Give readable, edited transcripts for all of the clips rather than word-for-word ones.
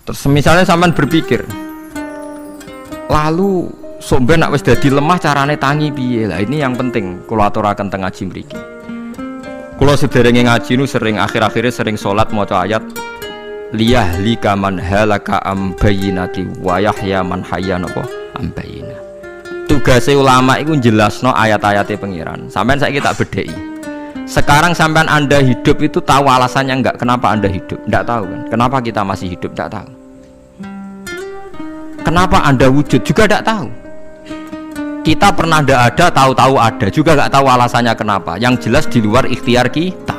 Terus misalnya sampean berpikir, lalu somben nak wis dadi lemah carane tangi piye? Lah ini yang penting kula aturaken teng ngaji mriki. Kula sederenge ngaji nu sering akhir-akhire sering salat maca ayat liyahlika man halaka am bayyinati wa yahya man hayya napa am bayyina. Tugase ulama iku jelasno ayat-ayate pengiran. Sampeyan saiki tak bedheki. Sekarang sampean Anda hidup itu tahu alasannya enggak? Kenapa Anda hidup? Enggak tahu kan? Kenapa kita masih hidup? Enggak tahu. Kenapa Anda wujud? Juga enggak tahu. Kita pernah enggak ada, tahu-tahu ada, juga enggak tahu alasannya kenapa. Yang jelas di luar ikhtiar kita.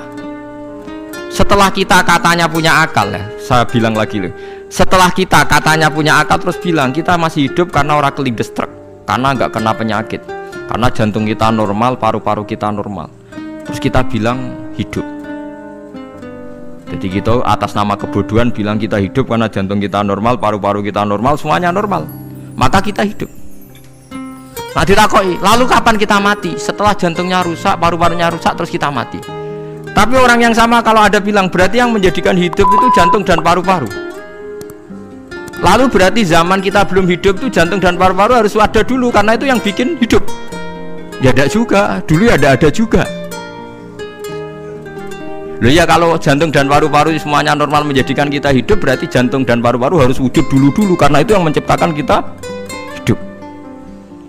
Setelah kita katanya punya akal ya, saya bilang lagi loh. Setelah kita katanya punya akal terus bilang kita masih hidup karena orang kelindes truk, karena enggak kena penyakit, karena jantung kita normal, paru-paru kita normal. Terus kita bilang hidup. Jadi kita atas nama kebodohan bilang kita hidup karena jantung kita normal, paru-paru kita normal, semuanya normal. Maka kita hidup. Nah ditakoi, lalu kapan kita mati? Setelah jantungnya rusak, paru-parunya rusak, terus kita mati. Tapi orang yang sama kalau ada bilang berarti yang menjadikan hidup itu jantung dan paru-paru. Lalu berarti zaman kita belum hidup itu jantung dan paru-paru harus ada dulu karena itu yang bikin hidup. Ya ada juga, dulu ya ada juga. Loh ya kalau jantung dan paru-paru semuanya normal menjadikan kita hidup, berarti jantung dan paru-paru harus wujud dulu karena itu yang menciptakan kita hidup.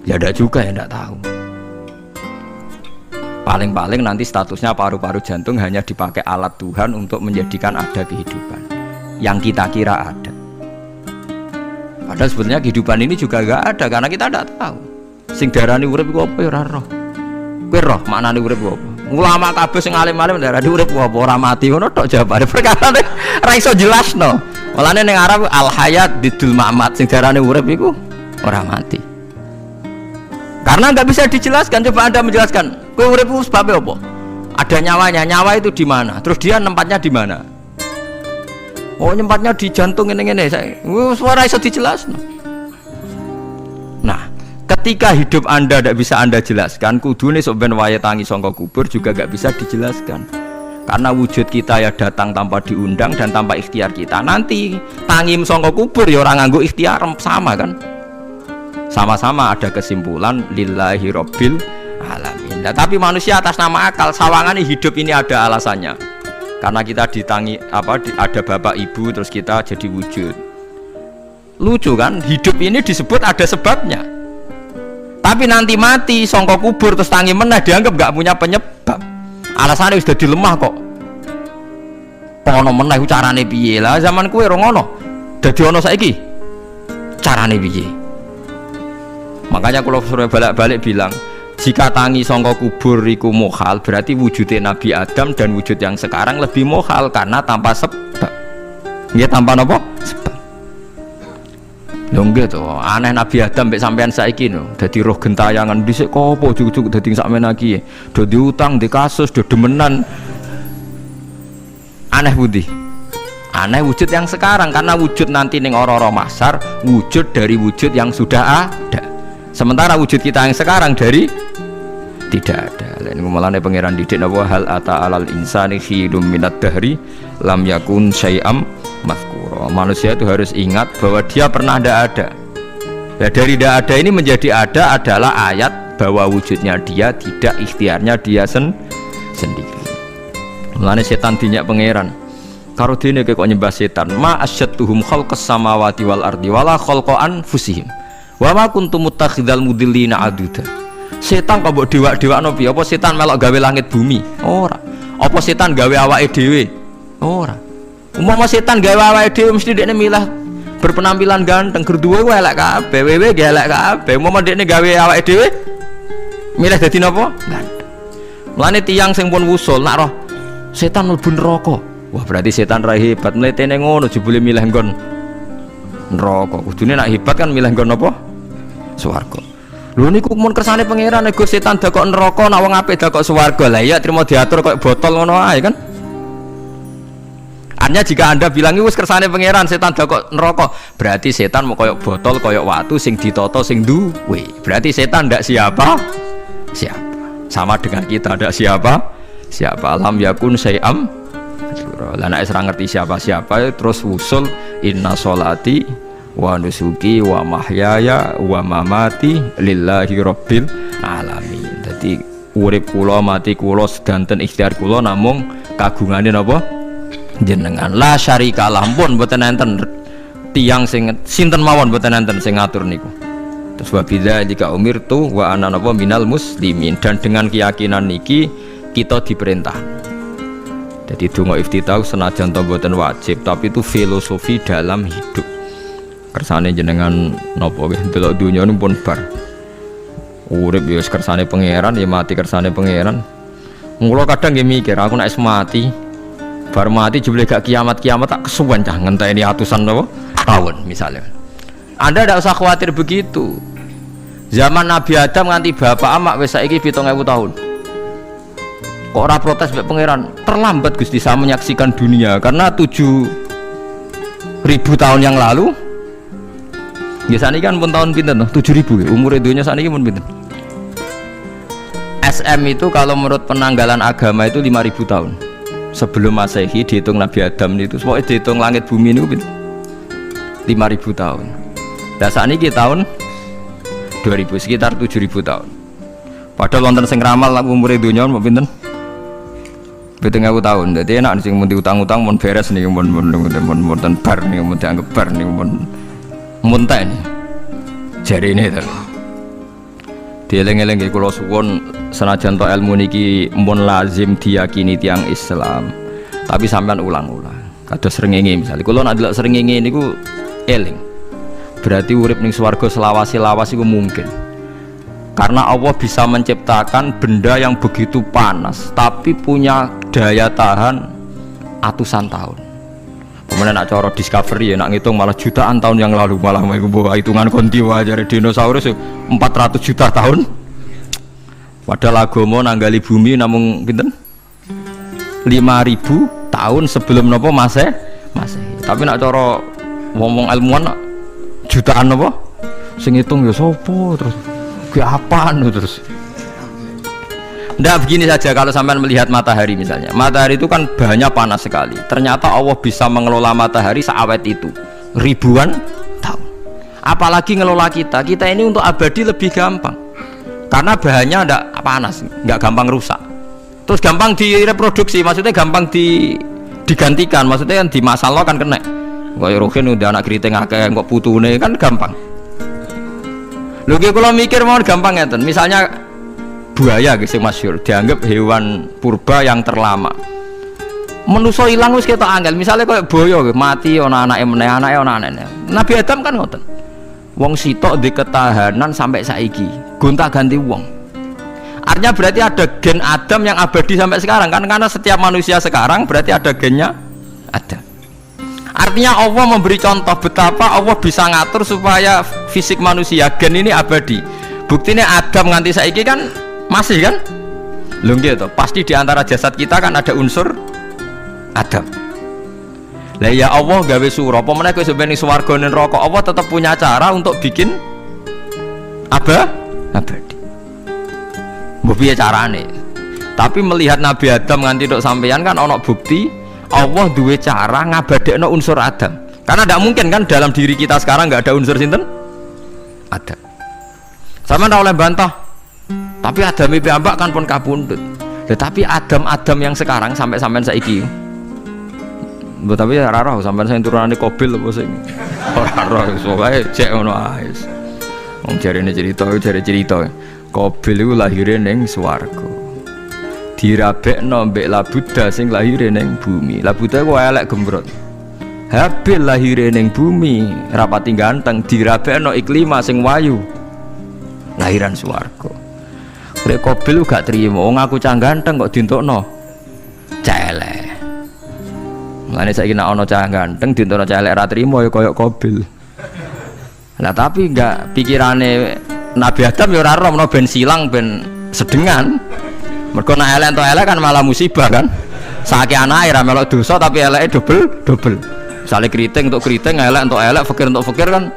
Ya ada juga ya enggak tahu. Paling-paling nanti statusnya paru-paru jantung hanya dipakai alat Tuhan untuk menjadikan ada kehidupan yang kita kira ada. Padahal sebetulnya kehidupan ini juga enggak ada karena kita enggak tahu. Sing darani urip iku apa ya ora roh. Kowe roh maknane urip apa? Ulama kabeh sing alim-alim darani urip apa ora mati ngono tok jawabane. Perkarane ora iso jelasno. Mulane ning Arab al hayat didul mamat sing darani urip iku ora mati. Karena nggak bisa dijelaskan. Coba Anda menjelaskan. Kowe urip ku sebab apa? Ada nyawanya. Nyawa itu di mana? Terus dia nempatnya di mana? Oh, nyempatnya di jantung ngene-ngene. Suara iso dijelasno. Nah, ketika hidup Anda tidak bisa Anda jelaskan, kudune sok ben wayahe tangi saka kubur juga nggak bisa dijelaskan. Karena wujud kita ya datang tanpa diundang dan tanpa ikhtiar kita. Nanti tangi saka kubur ya ora nganggo ikhtiar sama kan? Sama-sama ada kesimpulan lillahi rabbil alamin. Nah, tapi manusia atas nama akal sawangane hidup ini ada alasannya. Karena kita ditangi ada bapak ibu terus kita jadi wujud. Lucu kan? Hidup ini disebut ada sebabnya. Tapi nanti mati songko kubur terus tangi meneh dianggap gak punya penyebab. Alasannya sudah dilemah kok. Ono meneh carane piye? Lah zaman kuwe ora ngono. Dadi ono saiki. Carane piye? Makanya kalau suruh balik-balik bilang jika tangi songko kubur iku mukhal, berarti wujudnya Nabi Adam dan wujud yang sekarang lebih mukhal karena tanpa sebab. Nggih tanpa napa? Sebab. Lho nggih to, aneh Nabi Adam mek sampean saiki no, dadi roh gentayangan dhisik kok apa juk-juk dadi sakmene iki. Do diutang, di kasus, do demenan. Aneh budi. Aneh wujud yang sekarang karena wujud nanti ning ora-ora mahsyar wujud dari wujud yang sudah ada. Sementara wujud kita yang sekarang dari tidak ada. Lain mulane pangeran didik napa hal ata alal insani khidum minad dahri lam yakun syai'am mazkura. Manusia itu harus ingat bahwa dia pernah tidak ada. Nah, dari tidak ada ini menjadi ada adalah ayat bahwa wujudnya dia tidak ikhtiarnya dia sendiri. Mulane setan dinyak pangeran. Karo dene kok nyembah setan. Ma asyadduhum khalqas samawati wal ardi wala khalqa anfusihim. Wa ma kuntum muttakhidal mudillina aduda. Setan kok mbok dewak-dewakno piye? Apa setan melok gawe langit bumi? Ora. Apa setan gawe awake dhewe? Ora. Umpama setan gawe awake dhewe mesti dekne milah berpenampilan ganteng, gerduwe ku elek kabeh, wewe ge elek kabeh. Umpama dekne gawe awake dhewe milih dadi napa? Ganteng. Mulane tiyang sing pun wusul nak roh setan mlebu neraka. Wah, berarti setan ra hebat mletene ngono jebule milih nggon neraka. Kudune nak hebat kan milih nggon apa? Swarga. Lho niku mun kersane pangeran nek setan dakok neraka nak wong apik dakok swarga. Lah iya trimo diatur koyo botol ngono ae kan. Artinya jika Anda bilang wis kersane pangeran setan dakok neraka, berarti setan mau koyo botol koyo watu sing ditata sing duwe. Berarti setan ndak siapa? Siapa. Sama dengan kita ndak siapa? Siapa lam yakun syai'am Lah nek ora ngerti siapa-siapa terus usul inna sholati wa nusuki wa mahyaya wa mamati lillahi rabbil alamin. Dadi urip kula mati kula sedanten ikhtiar kula namung kagungane napa jenengan. La syarikalah pun mboten enten tiyang sing sinten mawon mboten enten sing ngatur niku. Terus wa bidzalika umirtu wa ana napa minal muslimin, dan dengan keyakinan niki kita diperintah. Jadi donga iftitah senajan to mboten wajib, tapi itu filosofi dalam hidup. Kersane jenengan napa nggih delok donya niku pun bar. Urip ya kersane pangeran, ya mati kersane pangeran. Mula kadang nggih mikir, aku nek mati, bar mati jebule gak kiamat-kiamat tak kesuwen cah ngenteni atusan napa tahun misalnya. Anda tidak usah khawatir begitu. Zaman Nabi Adam nganti bapak amak wis saiki 7.000 tahun. Kok ora protes mbek pangeran? Terlambat Gusti saya menyaksikan dunia karena 7.000 tahun yang lalu. Biasanya kan pun tahun pinten toh? 7.000 umur dunia saniki pun pinten? SM itu kalau menurut penanggalan agama itu 5.000 tahun. Sebelum Masehi dihitung Nabi Adam itu, pokoknya dihitung langit bumi itu pinten? 5.000 tahun. Lah saniki tahun 2000 sekitar 7.000 tahun. Padahal wonten sing ramal umur dunia mau pinten? 7.000 tahun. Jadi enak sing mun diutang-utang mun beres nih mun bar nih mun dianggap bar nih mun muntah nih. Jari ini to. Dieling-eling kula suwun senajan to ilmu niki mun lazim diyakini tiyang Islam. Tapi sampean ulang-ulang. Kados srengenge misalnya kula nek ndelok srengenge niku eling. Berarti urip ning swarga selawase-lawas iku mungkin. Karena Allah bisa menciptakan benda yang begitu panas tapi punya daya tahan atusan tahun. Kemudian nak cara discovery ya nak ngitung malah jutaan tahun yang lalu, malah bawa hitungan kontiwa dari dinosaurus 400 juta tahun. Padahal agama nanggali bumi namung pinten? 5.000 tahun sebelum napa Masehi. Tapi nak cara ngomong ilmuwan jutaan napa? Sing ngitung ya sapa terus? Ke apaan terus? Nggak begini saja kalau sampai melihat matahari misalnya. Matahari itu kan bahannya panas sekali. Ternyata Allah bisa mengelola matahari seawet itu ribuan tahun. Apalagi ngelola kita. Kita ini untuk abadi lebih gampang. Karena bahannya tidak panas, nggak gampang rusak. Terus gampang direproduksi, maksudnya gampang digantikan. Maksudnya kan di masa lalu kan kena. Kayak rohin udah anak keriting akeh kok putune kan gampang. Lho kalau mikir mau gampang ya, misalnya buaya sing masyhur dianggap hewan purba yang terlama. Manusa ilang wis ketok angel. Misalnya kayak buaya mati ana anake meneh, anake ana anene. Nabi Adam kan ngoten. Wong sitok di ketahanan sampai saiki, gonta-ganti wong. Artinya berarti ada gen Adam yang abadi sampai sekarang kan, karena setiap manusia sekarang berarti ada gennya Adam. Artinya Allah memberi contoh betapa Allah bisa ngatur supaya fisik manusia gen ini abadi. Buktinya Adam nganti saiki kan masih kan? Lho nggih to, pasti di antara jasad kita kan ada unsur Adam. Lah ya Allah gawe sura, apa meneh kowe sampeyan ning swarga ning neraka, Allah tetap punya cara untuk bikin abadi. Mbok piye carane? Tapi melihat Nabi Adam nganti tok sampeyan kan ana bukti Allah duwe cara ngabadekno unsur Adam. Karena tidak mungkin kan dalam diri kita sekarang nggak ada unsur sinten? Adam. Sama ndak oleh bantah. Tapi Adam iki ambak kan pun kabundut. Tetapi Adam yang sekarang sampai saiki. Mbok tapi ora roh sampean sing turunane Qabil apa sing ora roh soalé cek ngono ae. Wong jarene cerita. Qabil iku lahire ning swarga. Dirabekno mbek Labuda sing lahir ning bumi. Labuda ku elek gembrot. Habil lahir ning bumi, rapati ganteng, dirabekno Iklima sing wayu. Lahiran swarga. Rek Qabil gak trimo, wong aku cah ganteng kok dientukno celek. Mulane saiki nek ana cah ganteng dientukno celek ra trimo ya kaya Qabil. Lah tapi enggak pikirane Nabi Adam ya ora roh ben silang ben sedengan. Mergo nek elek entuk elek kan malah musibah kan. Saiki anake ra melok dosa tapi eleke double. Misale kriting untuk kriting, elek untuk elek, fakir untuk fakir kan.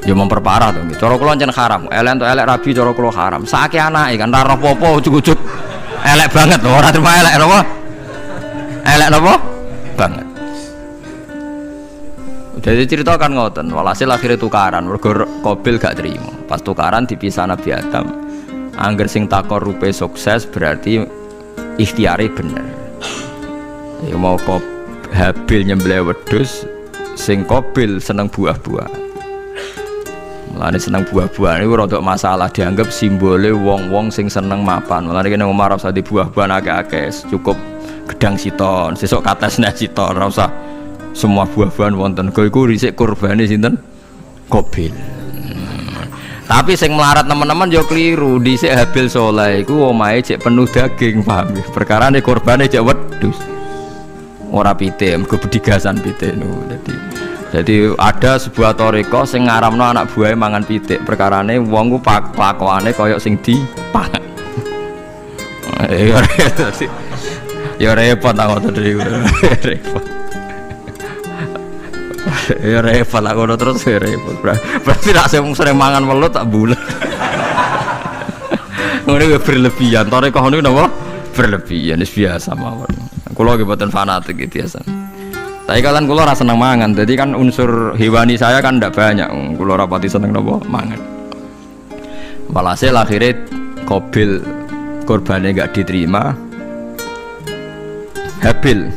Ya memperparah to. Cara kula jan haram. Elek untuk elek rabi cara kula haram. Saiki anake kan ra roh apa ujug-ujug elek banget loh, orang terima elek apa? Elek apa? Banget. Jadi cerita kan ngoten, walhasil akhirnya tukaran, mergo Qabil gak terima. Pas tukaran dipisah Nabi Adam. Angger sing takorupe sukses berarti ikhtiare bener. Ya mau Habil nyembelih wedhus, sing Qabil seneng buah-buah. Mulane seneng buah-buah niku rada masalah, dianggap simbole wong-wong sing seneng mapan. Mulane kene Umar ora usah di buah-buahan akeh-akeh, cukup gedang siton, sesuk katesne siton, ora usah semua buah-buahan wonten. Kok iku risik kurbane sinten? Qabil. Tapi sing melarat teman-teman yo keliru. Dhisik Habil saleh iku omahe cek penuh daging, paham ya? Perkarane kurbane cek wedhus. Ora pite, mergo bedigasan pite niku. Jadi ada sebuah toriko sing ngaramno anak buahe mangan pitik. Perkarane wong ku pakokane kaya sing dipangan. Ya repot ta ngoten niku. Repot. Ya repot lah ngono terus ya repot. Berarti nek sering mangan welut tak bulet. Ngono ku berlebihan. Toriko niku napa? Berlebihan wis biasa mawon. Kula nggih mboten fanatik iki biasa. Tapi kalian kula ora seneng mangan. Jadi kan unsur hewani saya kan ndak banyak. Kula ora pati seneng napa mangan. Walhasil akhirnya Qabil korbannya enggak diterima. Habil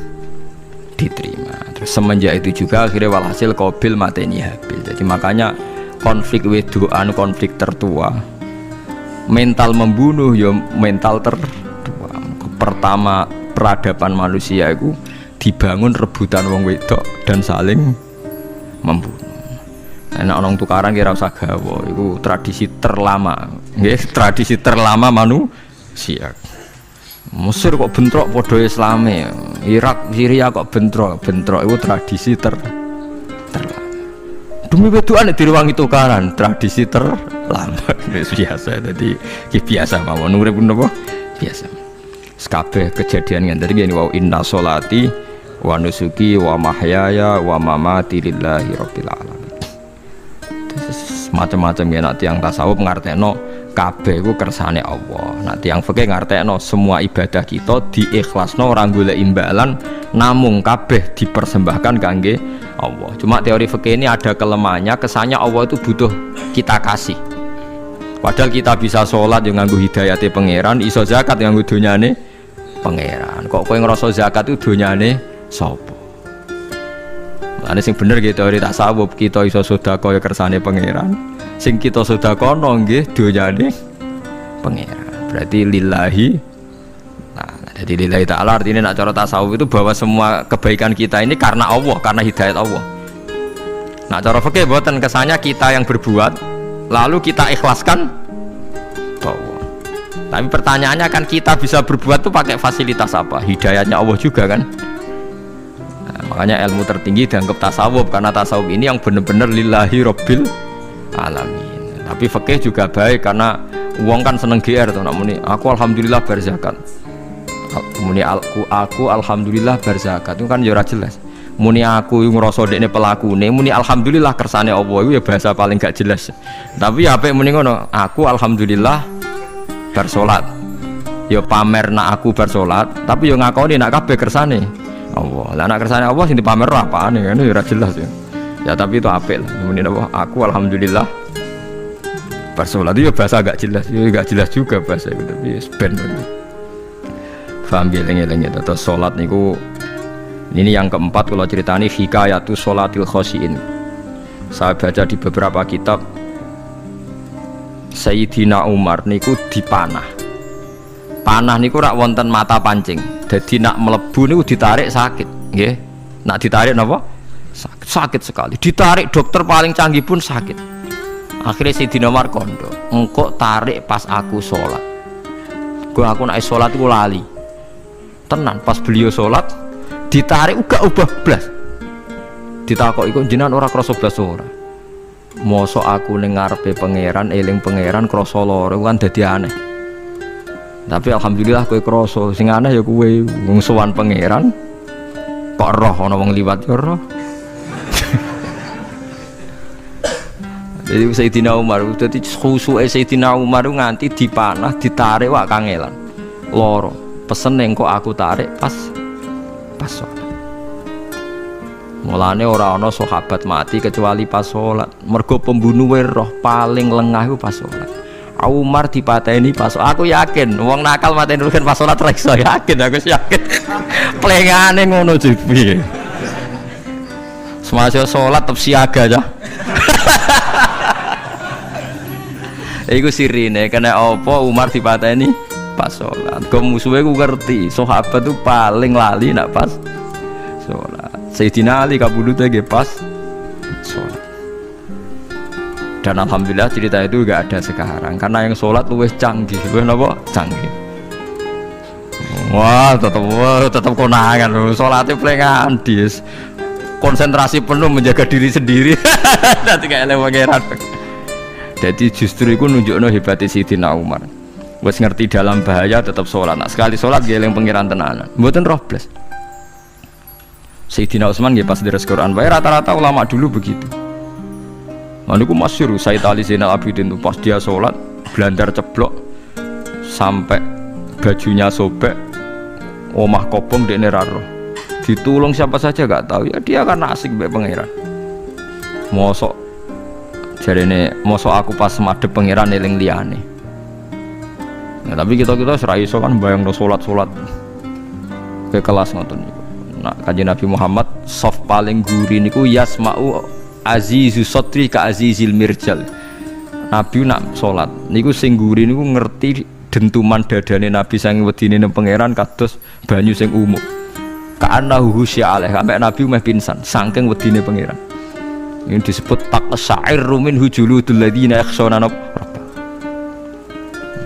diterima. Terus semenjak itu juga akhirnya walhasil Qabil mateni Habil. Jadi makanya konflik wedoan, konflik tertua, mental membunuh ya mental tertua. Pertama peradaban manusia itu dibangun rebutan wong wedok dan saling membunuh. Enak orang tukaran kira usah gawa, itu tradisi terlama, nggih, tradisi terlama manusia. Mesir kok bentrok podo Islame, Irak, Syria kok bentrok itu tradisi terlama. Demi wedokan direwangi tukaran, tradisi terlama. Biasa, jadi biasa mawon urip napa? Biasa. Kabeh kejadian ngene iki wa inna sholati wa nusuki wa mahyaya wa mamati lillahi rabbil alamin. Macam-macam ya nek tiyang tasawuf ngartekno kabeh iku kersane Allah. Nek tiyang fikih ngartekno semua ibadah kita diikhlasno ora golek imbalan namung kabeh dipersembahkan kangge Allah. Cuma teori fikih ini ada kelemahannya, kesannya Allah itu butuh kita kasih. Padahal kita bisa sholat yang nganggo hidayate pangeran, iso zakat yang nganggo donyane pangeran. Kok kowe ngrasa zakat itu donyane sapa? Lah sing bener gitu teori tasawuf, kita iso sedekah ya kersane pangeran. Sing kita sedekahno nggih donyane pangeran. Berarti lillahi. Nah, jadi lillahi ta'ala artinya nak cara tasawuf itu bahwa semua kebaikan kita ini karena Allah, karena hidayat Allah. Nah, cara fikih mboten, kesannya kita yang berbuat lalu kita ikhlaskan Allah. Tapi pertanyaannya kan kita bisa berbuat tuh pakai fasilitas apa? Hidayatnya Allah juga kan? Nah, makanya ilmu tertinggi dianggap tasawuf, karena tasawuf ini yang benar-benar lillahi rabbil alamin. Tapi fikih juga baik karena uang kan seneng GR tuh, namanya aku alhamdulillah berzakat. Muni aku alhamdulillah berzakat itu kan ya ora jelas. Muni aku ngrasa dekne pelakune, muni alhamdulillah kersane Allah itu ya bahasa paling gak jelas. Tapi ya apik muni ngono, aku alhamdulillah bersolat. Ya pamer nak aku bersolat, tapi ya ngakoni nak kabeh kersane Allah. Lah nak kersane Allah sing dipamer apane kan ya ora jelas ya. Ya tapi itu apik lah. Muni apa? Aku alhamdulillah bersolat itu ya bahasa gak jelas. Ya gak jelas juga bahasa itu, tapi ben. Paham geleng-geleng itu. Terus salat niku ini yang keempat kalau ceritani hikayatus sholatil khosyin. Saya baca di beberapa kitab Sayyidina Umar niku dipanah. Panah niku rak wonten mata pancing. Jadi nak melebu niku ditarik sakit, nggih. Nak ditarik napa? Sakit, sakit sekali. Ditarik dokter paling canggih pun sakit. Akhirnya Sayyidina Umar kondo, engkau tarik pas aku sholat. Gua aku nak sholat iku lali. Tenan pas beliau sholat ditarik uga ubah blas. Ditakok iku jenengan ora krasa blas ora. Mosok aku ning ngarepe pangeran eling pangeran krasa lara kan dadi aneh. Tapi alhamdulillah kowe krasa, sing aneh ya kowe wong sowan pangeran kok roh ana wong liwat ya roh. Jadi Sayyidina Umar dadi khusuke Sayyidina Umar nganti dipanah ditarik wak kangelan. loro. Pesen engko aku tarik pas sholat. Mulane ora ana sahabat mati kecuali pas sholat. Mergo pembunuhe roh paling lengah iku pas sholat. Umar dipateni pas aku yakin wong nakal mateni rugen pas sholat ra iso yakin aku yakin. Plengane ngono jipi. Semasa sholat tetep siaga aja. Iku sirine kena apa Umar dipateni pas sholat. Kok musuhe ku ngerti sahabat tuh paling lali nak pas sholat. Sayyidina Ali kabudute nggih pas sholat. Dan alhamdulillah cerita itu gak ada sekarang karena yang sholat luwih canggih, luwih napa? Canggih. Wah, tetap konangan lho. Sholatnya plengan dis. Konsentrasi penuh menjaga diri sendiri. Nanti kayak elek pangeran. Jadi justru itu nunjukno hebatnya Sayyidina Umar. Wes ngerti dalam bahaya tetap sholat. Nah, sekali sholat dia eling pangeran tenanan. Mboten roh blas. Sayyidina Utsman nggih pas deres Quran wae rata-rata ulama dulu begitu. Maniku masyhur Said Ali Zainal Abidin tuh pas dia sholat blandar ceblok sampai bajunya sobek, omah kobong dekne ra roh. Ditulung siapa saja gak tahu ya dia karena asik mbek pangeran. Mosok jarene mosok aku pas madhep pangeran eling liyane. Nah, tapi kita ora iso kan bayangno salat ke kelas ngoten niku. Nah, Kanjeng Nabi Muhammad soft paling guri niku yasma'u azizu sotri ka azizil mirjal. Nabi nak salat niku sing guri niku ngerti dentuman dadane Nabi saking wedine nang pangeran kados banyu sing umum. Ka'annahu sya'aleh sampai Nabi meh pingsan saking wedine pangeran. Ini disebut taqsa'irru minhu juludul ladzina yakhshawna rabbah.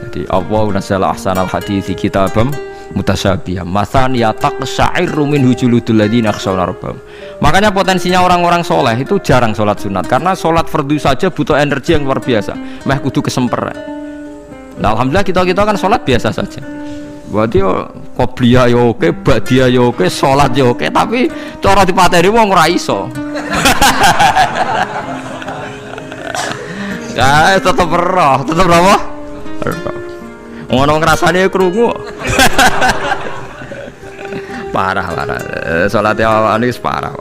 Jadi Allah nazzala ahsanal hadithi kitabam mutasyabihah. Matsan ya taqsa'irru minhu juludul ladzina yakhshawna rabbah. Makanya potensinya orang-orang soleh itu jarang sholat sunat karena sholat fardu saja butuh energi yang luar biasa. Meh kudu kesemper. Nah, alhamdulillah kita kan sholat biasa saja. Berarti qobliyah ya oke, ba'diyah ya oke, sholat ya oke, tapi cara dipateni wong ora iso. Ya tetep roh, tetep apa? Ngono ngrasane krungu. Parah. Salat awake wis parah.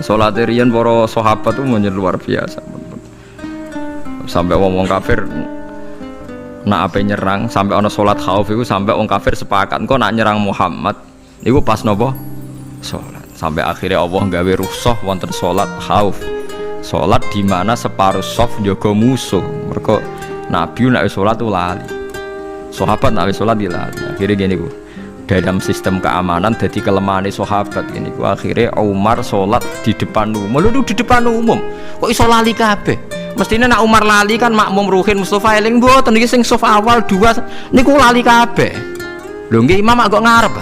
Salat riyen para sahabat itu luar biasa. Sampai wong kafir nak ape nyerang, sampai ana salat khauf iku sampai wong kafir sepakat engko nak nyerang Muhammad iku pas napa? Salat. Sampai akhirnya Allah gawe rukhsah wonten salat khauf. Salat di mana separuh saf njaga musuh. Mergo Nabi nek salat tu lali. Sahabat nek salat dilali. Akhirnya gini ku. Dalam sistem keamanan jadi kelemahan sahabat ini ku akhirnya Umar salat di depan umum. Lho di depan umum. Kok iso lali kabeh? Mestinya nak Umar lali kan makmum ruhin Mustafa eling mboten iki sing saf awal dua niku lali kabeh. Lho nggih imam kok ngarep.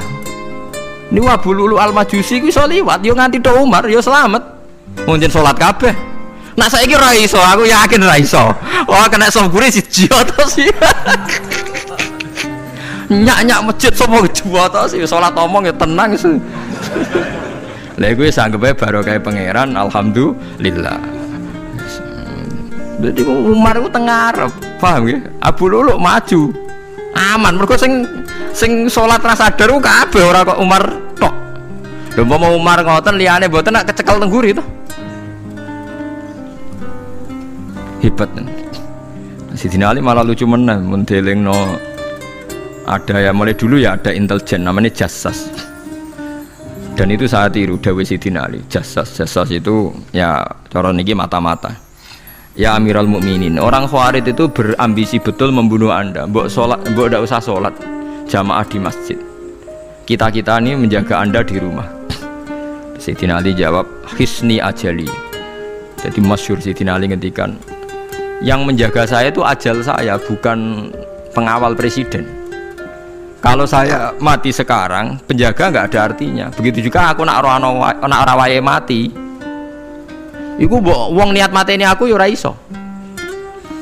Niku Abu Lulu Al-Majusi ku iso liwat yo nganti tok Umar yo selamat. Munjen salat kabeh. Nak saiki ora iso, aku yakin ora iso. Wah kena sambure siji to sih. Nyak masjid sapa kedua to sih salat omong ya tenang sih. Lha iku wis anggepe barokah pangeran alhamdulillah. Jadi Umar itu tengah Arab, paham ya? Abu Lulu maju, aman. Mereka sing sholat rasa sadar itu kabeh orang kok Umar tok. Lha mau Umar ngoten liyane mboten nak kecekel tengguri itu. Hebat. Sayyidina Ali malah lucu meneh mun delingno ada ya mulai dulu ya ada intelijen namanya Jassas. Dan itu saya tiru dawuh Sayyidina Ali. Jassas itu ya cara niki mata-mata. Ya Amirul Mukminin, orang Khawarij itu berambisi betul membunuh Anda. Mbok ndak usah sholat jamaah di masjid. Kita ini menjaga Anda di rumah. Sayyidina Ali jawab, "Hisni ajali." Jadi masyhur Sayyidina Ali ngendikan, yang menjaga saya itu ajal saya, bukan pengawal presiden. Kalau saya mati sekarang, penjaga nggak ada artinya. Begitu juga aku nak rawaye mati. Iku wong niat mateni aku ya ora iso.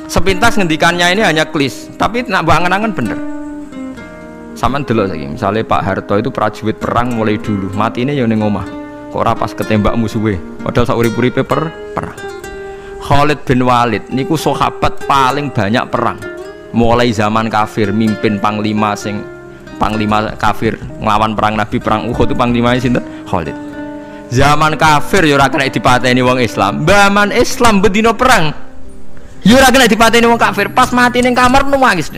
Sepintas ngendikannya ini hanya klis, tapi nak bangen-angen bener. Sampeyan delok saiki, misalnya Pak Harto itu prajurit perang mulai dulu, matine ya ning omah. Kok ora pas ketembak musuhe, padahal sak urip-uripe perang. Khalid bin Walid niku sahabat paling banyak perang. mulai zaman kafir mimpin panglima kafir nglawan perang Nabi perang Uhud itu panglimanya sinten? Khalid. Zaman kafir ya ora kena dipateni wong Islam. Zaman Islam bedino perang ya ora kena dipateni wong kafir. Pas mati ning kamar nangis.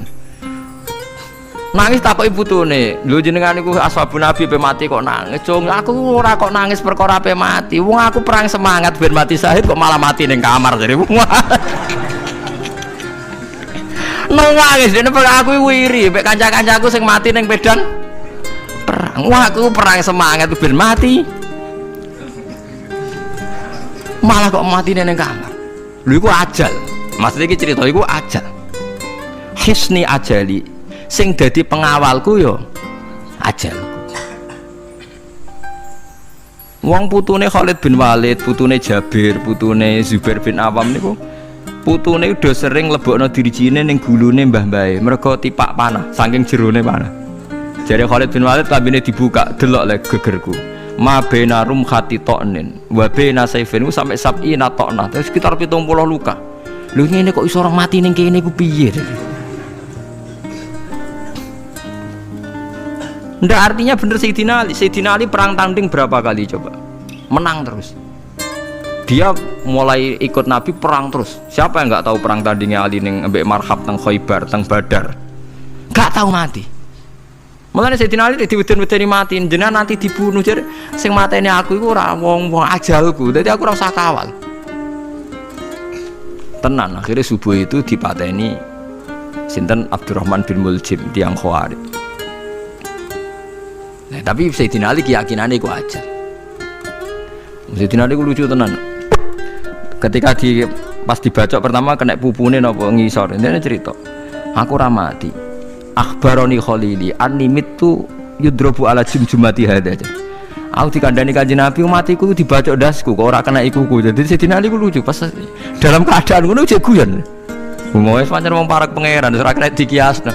Nangis takoki putune, lho jenengan niku ashabun Nabi pe mati kok nangis. Cung, aku ora kok nangis perkara pe mati. Wong aku perang semangat ben mati syahid kok malah mati ning kamar jare. Nangis dene aku wiri mek kanca-kancaku sing mati ning medan perang. Wah, aku perang semangat ben mati. Malah kok mati ning kamar. Lho iku ajal. Maksudnya iki cerita iku ajal. Hisni ajali. Sing dadi pengawalku yo ajalku. Wong putune Khalid bin Walid, putune Jabir, putune Zubair bin Awam niku putune udah sering lebokno dirijine ning gulune mbah-mbahe mergo tipak panah saking jerone panah. Jare Khalid bin Walid lambene dibuka, delok le gegerku. Ma baina rumkhati to'nin wa baina saifin sampai sab'ina to'nah, terus sekitar 70 luka. Lho ngene kok iso orang mati ning kene ku piye? Ndak artinya bener Sayyidina Ali perang tanding berapa kali coba? Menang terus. Dia mulai ikut Nabi perang terus. Siapa yang nggak tahu perang tandingnya Ali ning ambek Marhab teng Khaibar teng Badar? Gak tahu mati. Mulane Sayyidina Ali diweden-wedeni mati, jenengan nanti dibunuh jare sing mateni aku iku ora wong-wong ajalku. Dadi aku ora usah kawal. Tenan akhirnya subuh itu dipateni sinten Abdurrahman bin Muljim tiang Khawarij. Nah, tapi Sayyidina Ali keyakinannya itu aja. Sayyidina Ali itu lucu tenan. Ketika pas dibacok pertama kena pupune napa ngisor. Ini cerita. Aku ramati. Akhbaroni Khalili animit tu yudrobu ala jumjumati hada. Aku dikandani Kanjeng Nabi matiku dibacok dasku kok ora kena ikuku. Jadi Sayyidina Ali itu lucu pas dalam keadaan ngono jek guyon. Wong wis pancen wong parek pangeran ora kena dikiasno.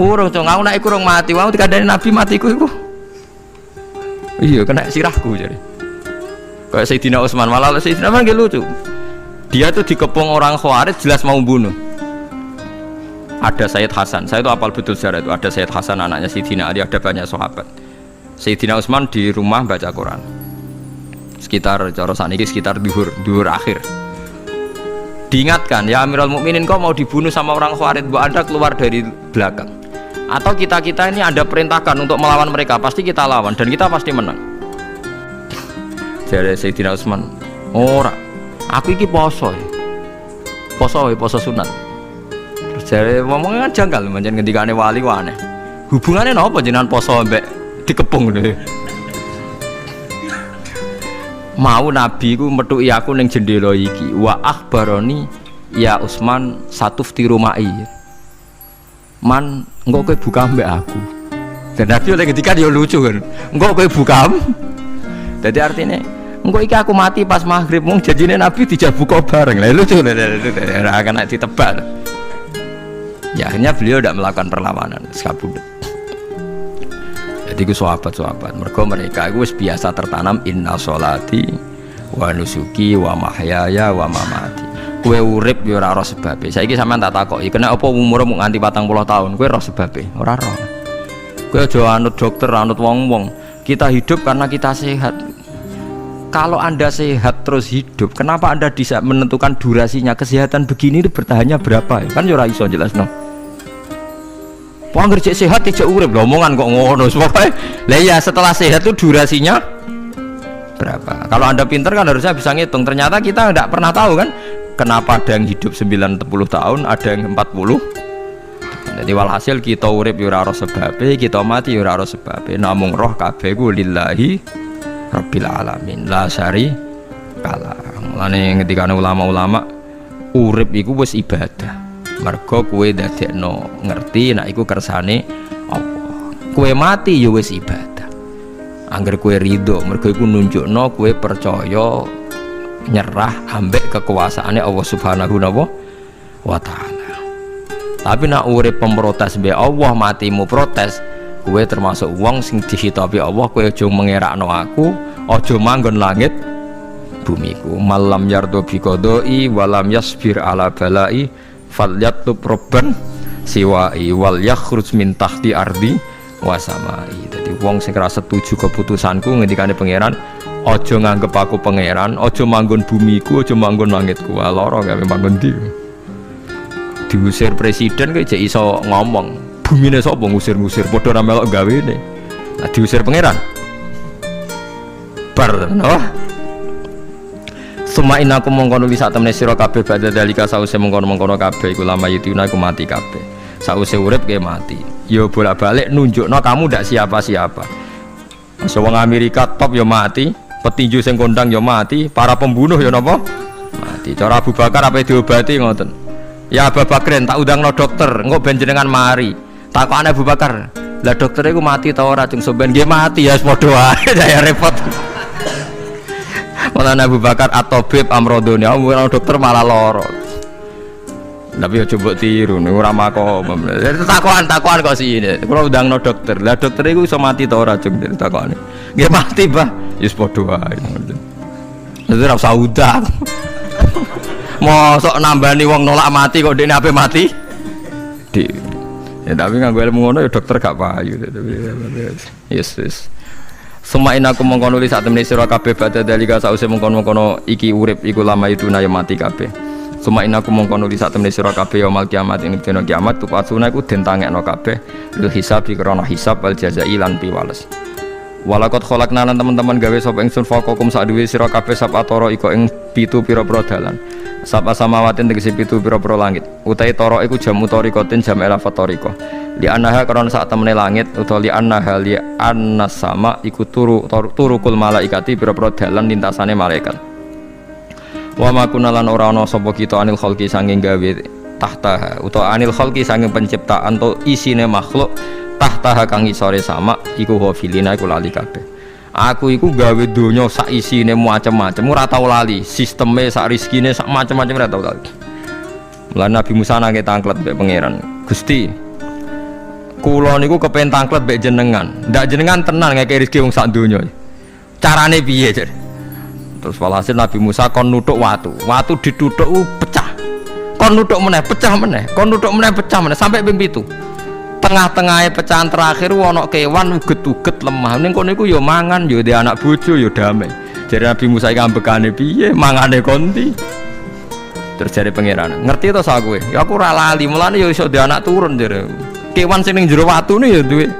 Urung cong aku nek iku urung mati, aku dikandani Nabi matiku iku. Iya kena sirahku jadi. Kayak Sayyidina Utsman malah Sayyidina Utsman lucu. Dia tuh dikepung orang Khawarij jelas mau bunuh. Ada Sayyid Hasan. Saya itu apal betul sejarah itu. Ada Sayyid Hasan anaknya Sayyidina Ali, ada banyak sahabat. Sayyidina Utsman di rumah baca Quran. Sekitar cara saniki sekitar duhur akhir. Diingatkan, ya Amirul Mukminin kau mau dibunuh sama orang Khawarij, mbok Anda keluar dari belakang. Atau kita ini ada perintahkan untuk melawan mereka, pasti kita lawan dan kita pasti menang. Jadi Sayyidina Utsman, ora, aku iki poso sunat. Terus jadi ngomongnya kan janggal, macam ngendikane wali aneh. Hubungannya apa jenengan poso mbek dikepung deh? Mau Nabi ku metuki aku ning jendela iki, wa akhbaroni ya Utsman satufti rumai. Man, engkau kowe buka mbak aku. Dan Nabi oleh ketika dia lucu kan, engkau kowe buka. Jadi artinya, engkau iki aku mati pas maghrib, mung jadinya Nabi tidak buka bareng. Lah lucu, akan ditebak. Ya akhirnya beliau tidak melakukan perlawanan, sekabudut. Jadi ku sahabat-sahabat, mereka itu biasa tertanam inna sholati wa nusuki wa mahyaya wa mamati. Kue urip yo ora roh sebabe. Saiki sampean tak takoki, kena apa umurmu nganti 40 tahun? Kue roh sebabe? Ora roh. Kue aja anut dokter, anut wong-wong. Kita hidup karena kita sehat. Kalau Anda sehat terus hidup, kenapa Anda bisa menentukan durasinya? Kesehatan begini itu bertahannya berapa? Kan yo ora iso jelasno. Wong ngerjek sehat tidak urip, lho omongan kok ngono. Pokoke lah ya setelah sehat itu durasinya berapa? Kalau Anda pinter kan harusnya bisa ngitung. Ternyata kita enggak pernah tahu kan. Kenapa ada yang hidup 90 tahun, ada yang 40. Jadi walhasil kita urip yo ora sebabe, kita mati yo ora sebabe. Namung roh kabeh ku lillahi rabbil alamin. La syari kala. Mulane ketika ulama-ulama urip iku wis ibadah. Mergo kowe dadekno ngerti nek iku kersane Allah. Kowe mati yo wis ibadah. Angger kowe ridho, mergo iku nunjukno kowe percaya nyerah ambek kekuasaannya Allah Subhanahu wa ta'ala. Tapi nak urip pemprotes be Allah, matimu protes, kowe termasuk wong sing dihitabi Allah. Kowe aja mengerakno aku, aja manggon langit bumiku. Malam yardo bi qodoi walam yasbir ala balai falyatlub robban siwai wal yakhruj min tahti ardi wa samai. Dadi wong sing ora setuju keputusanku ngendikane pangeran, aja nganggep aku pangeran, aja manggon bumiku, aja manggon langitku. Lara gawe manggon ndi. Diusir presiden kok jek iso ngomong. Bumine sapa ngusir-ngusir padha ra melok gawene. Nah diusir pangeran. Bar no. Suma inaku mongkono li sak temene sira kabeh badha dalika sause mongkono-mongkono kabeh iku lama yutuna iku mati kabeh. Sause urip ke mati. Ya bolak-balik nunjukno kamu ndak siapa-siapa. Wong Amerika top ya mati, petinju sing kondang ya mati, para pembunuh ya napa? Mati. Cara Abu Bakar apa diobati ngoten. Ya Abu Bakar tak undangno dokter, engko ben jenengan mari. Takokane Abu Bakar, lah dokter iku mati ta ora? Cung sampean nggih mati ya padha wae, saya repot. Malah Abu Bakar atau Beb Amrodoni, dokter malah loro. Tapi ya coba tiru, nih ora makom. Takoan kok sih ini. Kalau udah no dokter, lah dokter itu bisa mati tau racun dari takoan. Gak mati bah, yus podo aja. Itu rasa udang. Mau sok nambani wong nolak mati kok dia apa mati? Di, ya tapi nggak gue ilmu ngono ya dokter gak payu. Yes. Semain aku mengkono li saat temani sira kabeh badhe dalika sause mengkono-mengkono iki urip iku lama itu na mati kabeh. Semain aku mengkono li saat temani sira kabeh yaumul kiamat ing dina kiamat tupatsuna iku den tangekno kabeh lu hisab krana hisab wal jazai lan piwales. Walakot kholakna lan teman-teman gawe sapa ingsun fakokum sak duwe sira kabeh sapatara iku ing pitu pira-pira dalan. Sapa samawatin tegese pitu pira-pira langit. Utahe tara iku jamu tarikatin jam elafat tarika. Li annaha karena saat temene langit utawa li annaha li annas sama iku turukul malaikati pira-pira dalan lintasane malaikat. Wa ma kunalan ora ana sapa kita anil khalqi sanging gawe tahta utawa anil khalqi sanging penciptaan to isine makhluk tahta kang isore sama iku hafilina iku lali kabeh. Aku iku gawe donya sak isine macam-macam ora tau lali, sisteme sak rezekine sak macam-macam ora tau lali. Lan Nabi Musa nangke tangklet mbek pangeran. Gusti, kula niku kepen tangklet mbek jenengan. Ndak jenengan tenan ngeke rezeki wong sak donya. Carane piye, Jar? Terus walhasil Nabi Musa kon nuthuk watu. Watu dituthuk pecah. Kon nuthuk meneh, pecah meneh. Kon nuthuk meneh, pecah meneh sampai ping 7. Tengah-tengahnya pecahan terakhir ana kewan uget-uget lemah. Ning kono iku ya mangan, ya di anak bojo ya damai. Jare Nabi Musa iki ambekane piye? Mangane konti. Terus jare pangeran, ngerti to sak kowe? Ya aku ora lali, mulane ya iso di anak turun jare. Kewan sing ning jero watune ya duwe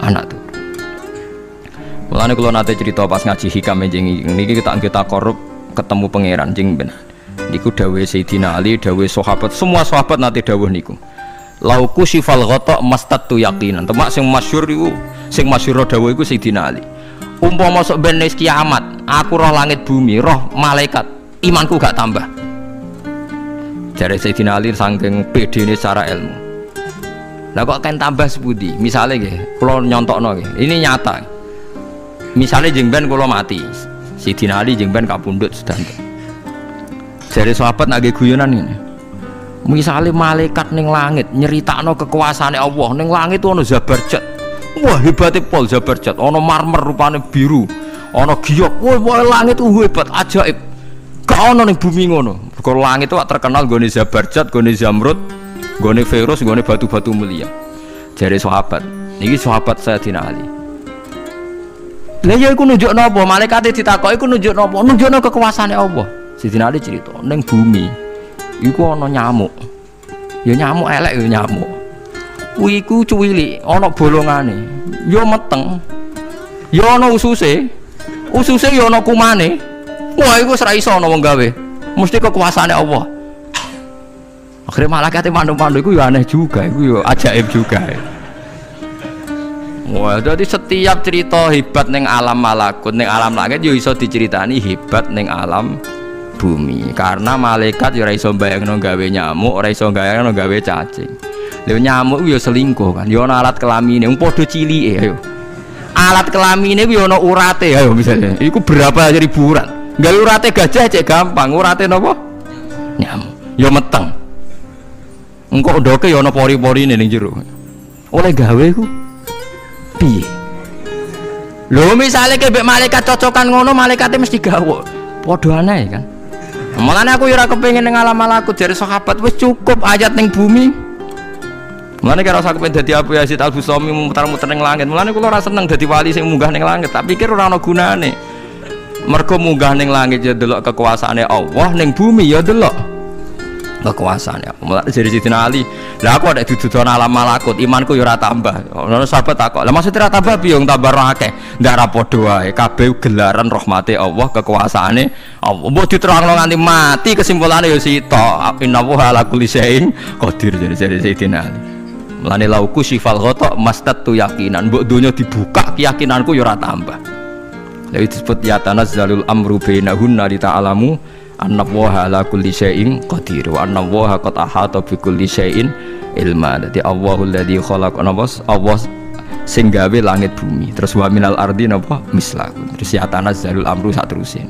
anak turun. Mulane kula nate cerita pas ngaji hikam jeneng niki kita korup ketemu pangeran jeng ben. Niku dawuhe Sayyidina Ali, dawuhe sahabat, semua sahabat nate dawuh niku. Lauku sifal ghata mastatu yaqinan. Temak sing masyhur iku, sing masyhur dawuh iku Sayyidina Ali. Umpama sok ben wis kiamat, aku roh langit bumi, roh malaikat, imanku gak tambah. Jare Sayyidina Ali saking pedene secara ilmu. Lah kok kan tambah sepundi? Misale nggih, kula nyontokno nggih. Ini nyata. Misale jeng ben kula mati. Sayyidina Ali jeng ben kapundhut sedanten. Jare sahabat nggih guyonan ngene. Misalnya malaikat ning langit nyeritakno kekuasaane Allah ning langit ono Zabarjat. Wah hebate pol Zabarjat, ono marmer rupane biru, ono giok. Wah langit hebat ajaib. Gak ono ning bumi ngono. Mergo langit itu terkenal gone Zabarjat, gone Zamrud, gone Virus, gone batu-batu mulia. Jare sahabat, niki sahabat Sayyidina Ali. Lah ya iku nunjukno apa? Malaikate ditakoki iku nunjukno apa? Nunjukno kekuasaane Allah. Sayyidina Ali cerita ning bumi iku ana nyamuk. Ya nyamuk elek ya nyamuk. Kuwi iku cuwilik, ana bolongane. Ya meteng. Ya ana ususe. Ususe ya ana kumane. Wah iku ora iso ana wong gawe. Mesti kekuasaane Allah. Akhire malaikat mandu-mandu iku ya aneh juga, iku ya ajaib juga. Wah, jadi setiap cerita hebat ning alam malakut, ning alam langit ya iso diceritani hebat ning alam bumi, karena malaikat ya ora iso bayangno gawe nyamuk, ora iso bayangno gawe cacing. Lha nyamuk ya selingkuh kan, ya ana alat kelamine, wong padha cilike ayo. Alat kelamine ku ya ana urate ayo misalnya. Iku berapa ribu urat. Gawe urate gajah cek gampang, urate napa? Nyamuk. Ya meteng. Engko ndoke ya ana pori-porine ning jero. Oleh gawe ku piye? Lho misale kebek malaikat cocokan ngono, malaikate mesti gawe. Padha aneh kan. Mulane aku ora kepengin ning alam malakut jare sahabat wis cukup ayat ning bumi Mulane kira usah kepen dadi Abu Yazid Al-Bustami muter-muter ning langit. Mulane kula ora seneng dadi wali sing munggah ning langit, tak pikir ora ana gunane. Mergo munggah ning langit ya delok kekuasaane Allah, ning bumi ya delok kekuasaane Allah. Mulane jadi Sidina Ali, lah aku ada didudon alam malakut, imanku ya ora tambah. Ono sahabat takok, lah maksud ora tambah piye wong tambah akeh? Ndak ra padha wae, kabeh gelaran rahmate Allah, kekuasaane Allah. Mbok diterangno nganti mati kesimpulane ya sitok. Innallaha ala kulli syai'in qadir jadi Sidina Ali. Mulane lauku sifal ghata mastatu yakinan, mbok donya dibuka keyakinanku ya ora tambah. Lha disebut ya tanazzalul amru bainahunna li ta'lamu annallaha ala kulli syai'in qadir wa annallaha qad ahata bi kulli syai'in ilma. Dadi Allahul ladzi khalaqana Allah sing gawe langit bumi. Terus wa minal ardi napa mislahu. Terus ya tanazzalul amru sak terusé.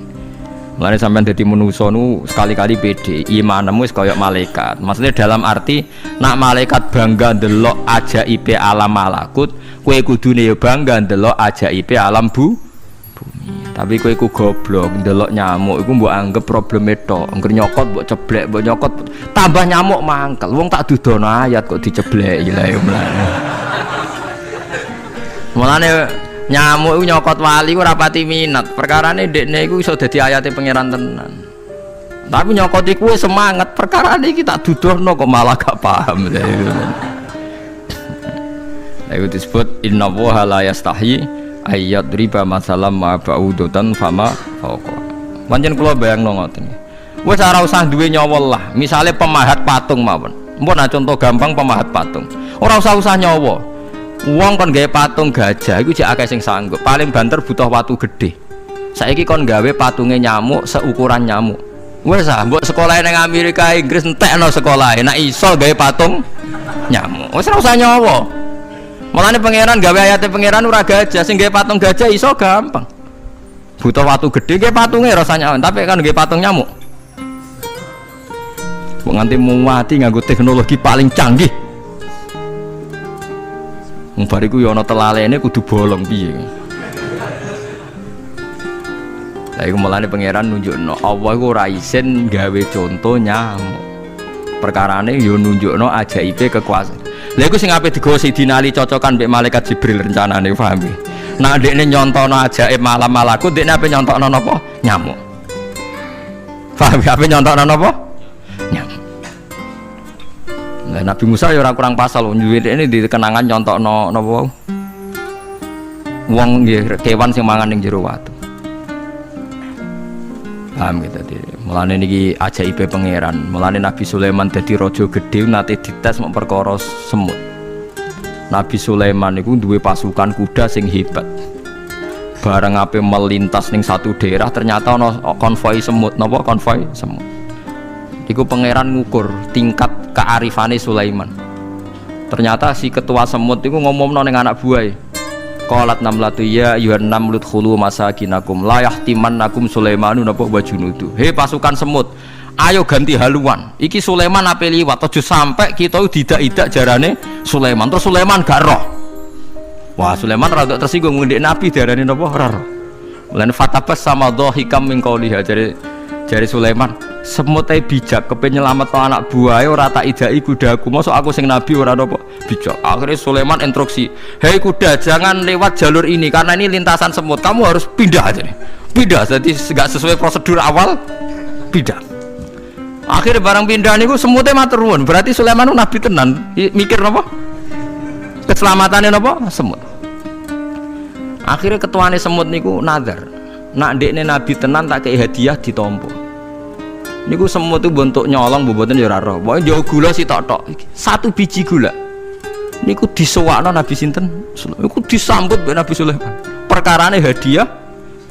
Mulane sampean dadi manusa nu sekali-kali pede, imanmu wis kaya malaikat. Maksudnya dalam arti nak malaikat bangga ndelok ajaibe alam malakut, kowe kudune ya bangga ndelok ajaibe alam bumi. Tapi kowe iku goblok ndelok nyamuk iku mbok anggap probleme tok. Engger nyokot mbok ceblek, mbok nyokot tambah nyamuk mangkel. Wong tak dudono ayat kok dicebleki lha ya mulane. Mulane nyamuk iku nyokot wali ora pati minat. Perkarane ndekne iku iso dadi ayate pangeran tenan. Tapi nyokot iku semangat, perkarane iki tak dudono kok malah gak paham. Lha iku disebut innallaha la yastahi ayat riba masalam ma ba'udatan fama fauqa. Pancen kula bayangno ngoten. Wis ora usah duwe nyawa lah. Misale pemahat patung mawon. Mpun contoh gampang pemahat patung. Ora usah nyawa. Wong kon gawe patung gajah iku jek akeh sing sanggup. Paling banter butuh watu gede. Saiki kon gawe patunge nyamuk seukuran nyamuk. Wis ah mbok sekolah ning Amerika Inggris entekno sekolah. Nek iso gawe patung nyamuk. Wis ora usah nyawa. Mulane pangeran gawe ayate pangeran ora gajah, sing gawe patung gajah iso gampang. Butuh watu gede gawe patunge rasanya, tapi kan gawe patung nyamuk. Wong nganti muwati nganggo teknologi paling canggih. Wong bariku ya ana telalene kudu bolong piye. Lah iku mulane pangeran nunjukno Allah iku ora isin gawe conto nyamuk. Perkarane ya nunjukno ajaibe kekuasaan. Lha iku sing ape digawa Sidina Ali cocokan mbek malaikat Jibril rencanane paham iki. Nah ndekne nyontono ajaib malam malaku ndekne ape nyontokno napa? Nyamuk. Paham ape nyontokno napa? Nyamuk. Lah Nabi Musa ya ora kurang pasal ndekne di kenangan nyontokno napa? Wong nggih kewan sing mangan ning jero watu. Paham gitu tadi. Mulane niki ajaibe pangeran. Mulane Nabi Sulaiman dadi raja gedhe nate dites mok perkara semut. Nabi Sulaiman niku duwe pasukan kuda sing hebat. Bareng ape melintas ning satu daerah ternyata ana konvoi semut. Napa konvoi semut? Iku pangeran ngukur tingkat kearifane Sulaiman. Ternyata si ketua semut iku ngomongno ning anak buahe. Qalat namlatu ya ayuhan namlut khulu masakinakum la yahtimannakum Sulaimanu napa wa junudu. He pasukan semut, ayo ganti haluan. Iki Sulaiman ape liwat aja sampai kita didak-idak jarane Sulaiman. Terus Sulaiman gak roh. Wah, Sulaiman rada tersinggung ngendek Nabi darane napa ora roh. Mulane fatabas sama dhahikam min qauliha jare Sulaiman, semut ae bijak kepen nyelametno anak buahe ora tak idaki kudaku. Mosok aku sing nabi ora napa bijak. Akhirnya Sulaiman instruksi, "Hei kuda, jangan lewat jalur ini karena ini lintasan semut. Kamu harus pindah aja nih." Pindah, jadi enggak sesuai prosedur awal. Pindah. Akhirnya barang pindah niku semutnya matur nuwun. Berarti Sulaiman nabi tenan. Mikir napa? Keselamatannya napa? Semut. Akhirnya ketuane semut niku nazar. Nak ndekne nabi tenan tak kei hadiah ditampa. Niku semut itu bentuk nyolong mboten ya ora roh. Pokoke njuk gula sitok-tok iki. Satu biji gula. Niku disewakno Nabi sinten? Niku disambut mbek Nabi Sulaiman. Perkarane hadiah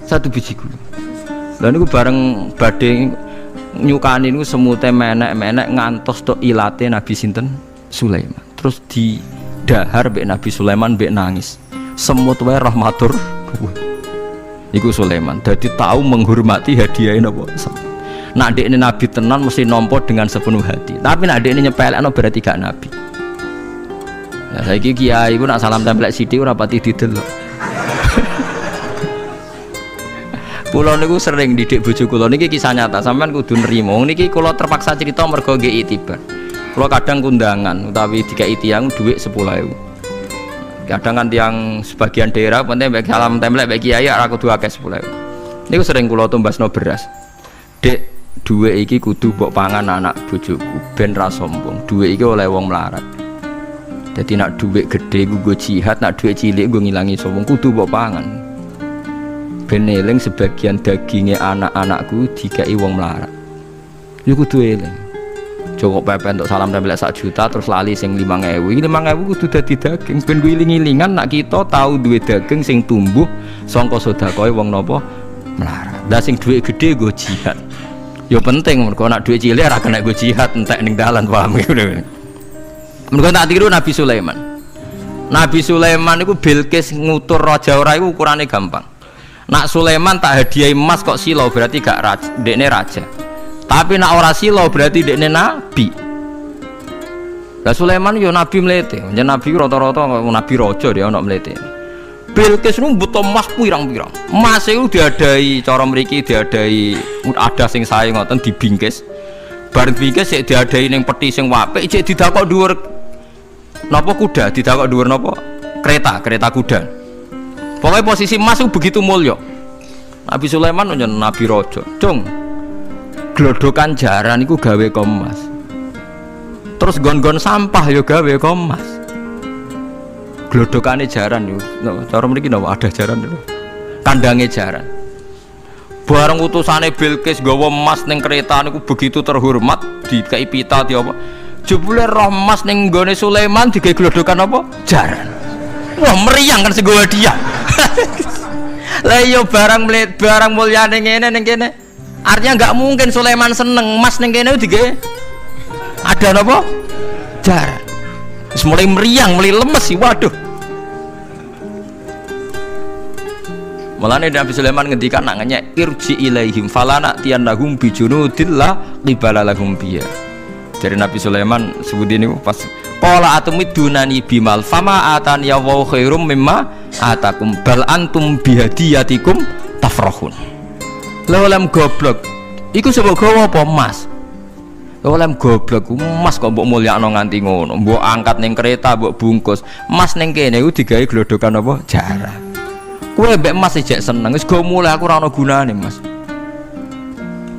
satu biji gula. Lah niku bareng badhe nyukani niku semute menek-menek ngantos tok ilate Nabi sinten? Sulaiman. Terus didahar mbek Nabi Sulaiman mbek nangis. Semut wae rahmatur. Iku Sulaiman. Dadi tahu menghormati hadiah napa? Nak dekne nabi tenan mesti nampa dengan sepenuh hati. Tapi nak dekne nyepelekno berarti gak nabi. Nah saiki kiai iku nak salam tempel sithik ora pati didelok. Kula niku sering didik bojo kula niki kisah nyata, sampean kudu nrimo. Niki kula terpaksa cerita mergo nggih itibar. Kalau kadang kundangan utawi dikai tiyang duit 10.000. Kadang kan tiang sebagian daerah penting bagi salam template bagi kiai ora kudu akeh 10.000. Niku sering kula tumbasno beras. Dek, duit iki kudu mbok pangan anak bojoku ben ra sombong. Duit iki oleh wong melarat. Jadi nak duit gede gue jihad, nak duit cilik gue ngilangi sombong kudu mbok pangan. Ben eling sebagian dagingnya anak-anakku dikai wong melarat. Yo kudu eling. Cukup pepen untuk salam tempel 1 juta terus lali sing 5.000. Iki 5.000 kudu dadi daging ben gue iling-ilingan nak kita tahu duwe daging sing tumbuh sangka sedekahe wong napa melarat. Lah sing duit gede gue jihad. Yo penting mergo nak duit cilik ora kena gue jihad entek ning dalan paham ngono. Mergo tak tiru Nabi Sulaiman. Nabi Sulaiman iku Bilqis ngutur raja ora iku ukurane gampang. Nak Sulaiman tak hadiahi emas kok silo berarti gak raja, dekne raja. Tapi nak ora silo berarti dekne nabi. Lah Sulaiman yo nabi mlete. Yen nabi rata-rata nabi raja dia ana mlete. Bilqis nu butuh emas pirang-pirang. Emas iku diadai cara mriki diadai ada sing sae ngoten dibingkis. Bar bingkis sik diadai ning peti sing apik cek didakok dhuwur napa kuda, didakok dhuwur napa kereta kuda. Pokoknya posisi emas itu begitu mulia. Nabi Sulaiman nyen nabi raja. Cung. Glodokan jaran iku gawe emas. Terus gon-gon sampah yo gawe emas. Glodokane jaran yo. Cara mriki napa ada jaran lho. Kandange jaran. Bareng utusane Bilqis gawa emas ning kereta niku begitu terhormat, dikai pita di apa. Jebule roh emas ning nggone Sulaiman digawe glodokan apa? Jaran. Wah meriang kan segowo dia. Lah yo barang mulyane ngene ning kene. Artinya enggak mungkin Sulaiman seneng emas ning kene digawe ada napa? Jaran. Wis mulai meriang, mulai lemes sih, waduh. Mulane Nabi Sulaiman ngendikan nak ngenyek irji ilaihim falana tiyanahum bijunudillah qibala lahum biya. Dari Nabi Sulaiman sebut ini pas qala atumidunani bimal fama atani ya wa khairum mimma atakum bal antum bihadiyatikum tafrahun. Lha goblok iku sebab gawa apa emas? Lha goblok emas kok mbok mulyakno nganti ngono, mbok angkat ning kereta mbok bungkus. Emas ning kene iku digawe glodokan apa? Jaran. Kowe mbek emas ejek seneng wis go mulai aku ora ana gunane, Mas.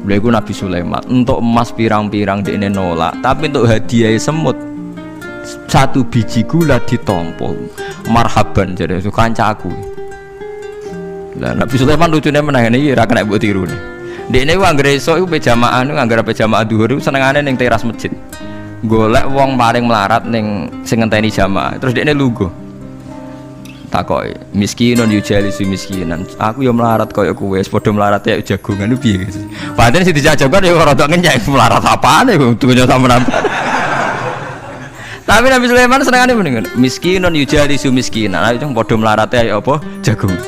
Lha iku Nabi Sulaiman untuk emas pirang-pirang dekne nolak, tapi untuk hadiah semut 1 biji gula ditompo. Marhaban jare kancaku. Lah Nabi Sulaiman lucune meneh iki ora kena mbok tirune. Dekne ku anggere esuk iku pejamaah niku anggere pejamaah dhuwur senengane ning teras masjid. Golek wong paling melarat ning sing ngenteni jamaah. Terus dekne lungguh. Takoki, miskinun yujalisu miskinan. Aku ya melarat kaya kowe, padha melarat ya jagongan piye guys. Padahal sing dijajakan ya rada ngenyek melarat apane dunya sampean. Tapi Nabi Sulaiman senengane mendingan miskinun yujalisu miskinan. Ayo padha melarat ya apa jagung.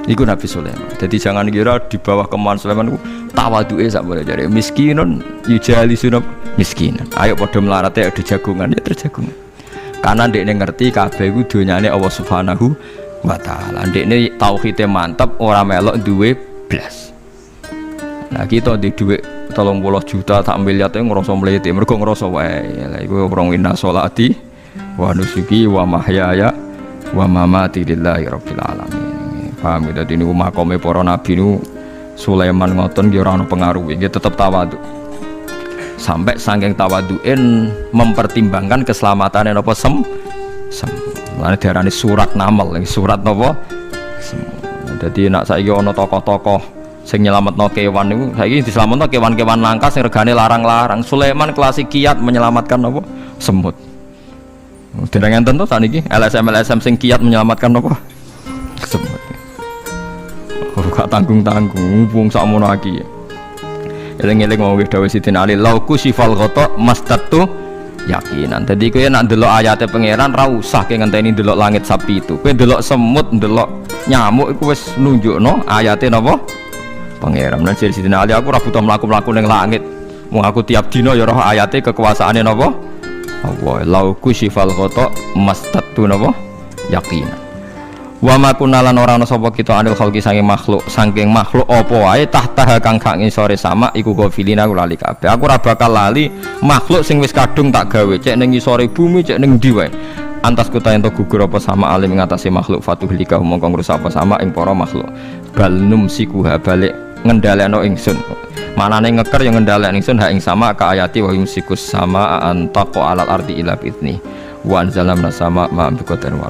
Iku Nabi Sulaiman. Jadi jangan kira di bawah kemauan Sulaiman ku tawaduke sak boleh jare miskinun yujalisu miskinan. Ayo padha melarat ya jagongan ya terjagungan. Karena ndekne ngerti kabeh iku donyane Allah Subhanahu wa taala. Ndekne tauhide mantep ora melok duwe blas. Nah kita di dhuwit 30 juta tak miliar itu ngerasa mlete mergo ngerasa wae. Lah iku wong inna sholati wa nusuki wa mahyaya wa mamati lillahi rabbil alamin. Paham ya dadi niku makome para nabi niku Sulaiman ngoten ki ora ana pengaruhe, nggih tetep tawadhu. Sampai saking tawaduin mempertimbangkan keselamatan napa Mulane diarani surat namal, surat napa Jadi nak saiki ana tokoh-tokoh sing nyelametno kewan niku saiki diselametno kewan-kewan langka sing regane larang-larang. Sulaiman klasik kiat menyelamatkan napa semut. Dereng enten to saniki LSM sing kiat menyelamatkan napa semut. Ora gak tanggung-tanggung wong sakmono iki. Eling-eling mau wis dawuh Sidin Ali lauku sifal ghata mastatu yakinan. Dadi kowe nek ndelok ayate pangeran ra usah ke ngenteni ndelok langit sapi itu. Kowe ndelok semut, ndelok nyamuk iku wis nunjukno ayate napa pangeran. Lan Sidin Ali aku ora butuh mlaku-mlaku ning langit. Wong aku tiap dina ya roh ayate kekuasaane napa Allah. Lauku sifal ghata mastatu napa yakinan. Wa ma kunalan ora ana sapa kita anil khalqi saking makhluk apa wae tahta kang gak ngisore sama iku gofilina lali kabeh. Aku ora bakal lali makhluk sing wis kadung tak gawe cek ning ngisore bumi cek ning ndi wae. Antas kuta ento gugur apa sama alim ngatasi makhluk fatuhlika mongko ngrusak apa sama ing para makhluk. Bal numsikuha balik ngendhalekno ingsun. Manane ngeker yang ngendhalekno ingsun ha ing sama ka ayati wa yumsikus sama antaqo alal ardi ila bitni. Wa anzalamna sama ma bi qadarin wa